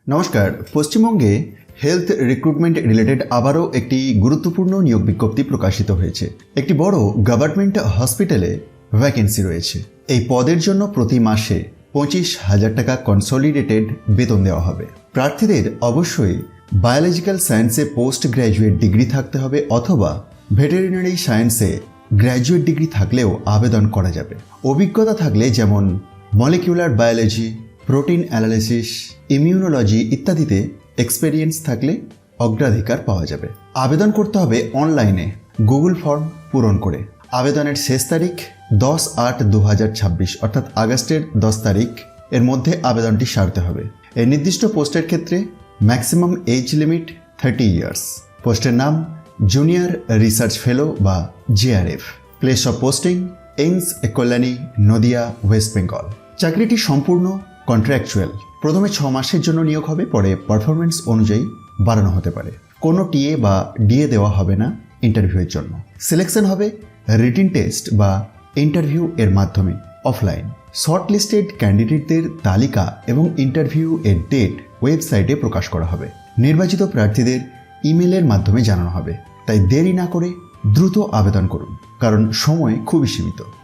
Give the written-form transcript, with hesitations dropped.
নমস্কার। পশ্চিমবঙ্গে health recruitment related আবারও একটি গুরুত্বপূর্ণ নিয়োগ বিজ্ঞপ্তি প্রকাশিত হয়েছে। একটি বড় গভর্নমেন্ট হসপিটালে ভ্যাকেন্সি রয়েছে। এই পদের জন্য প্রতি মাসে 25,000 টাকা কনসলিডেটেড বেতন দেওয়া হবে। প্রার্থীদের অবশ্যই বায়োলজিক্যাল সায়েন্সে পোস্ট গ্র্যাজুয়েট ডিগ্রি থাকতে হবে অথবা ভেটেরিনারি সায়েন্সে গ্র্যাজুয়েট ডিগ্রি থাকলেও আবেদন করা যাবে। অভিজ্ঞতা থাকলে যেমন molecular biology, protein analysis, immunology ইত্যাদিতে এক্সপেরিয়েন্স থাকলে অগ্রাধিকার পাওয়া যাবে। আবেদন করতে হবে অনলাইনে গুগল ফর্ম পূরণ করে। আবেদনের শেষ তারিখ 10/8/2026 অর্থাৎ আগস্টের 10 তারিখ এর মধ্যে আবেদনটি সারতে হবে। এই নির্দিষ্ট পোস্টের ক্ষেত্রে ম্যাক্সিমাম এজ লিমিট 30 ইয়ার্স। পোস্টের নাম জুনিয়র রিসার্চ ফেলো বা JRF. Place of posting AIIMS, Kalyani, Nadia, West Bengal. চাকরিটি সম্পূর্ণ কন্ট্রাকচুয়াল। প্রথমে 6 মাসের জন্য নিয়োগ হবে, পরে পারফরমেন্স অনুযায়ী বাড়ানো হতে পারে। কোনো টিএ বা ডিএ দেওয়া হবে না ইন্টারভিউয়ের জন্য। সিলেকশন হবে রিটিন টেস্ট বা ইন্টারভিউ এর মাধ্যমে অফলাইন। শর্ট লিস্টেড ক্যান্ডিডেটদের তালিকা এবং ইন্টারভিউ এর ডেট ওয়েবসাইটে প্রকাশ করা হবে। নির্বাচিত প্রার্থীদের ইমেলের মাধ্যমে জানানো হবে। তাই দেরি না করে দ্রুত আবেদন করুন, কারণ সময় খুবই সীমিত।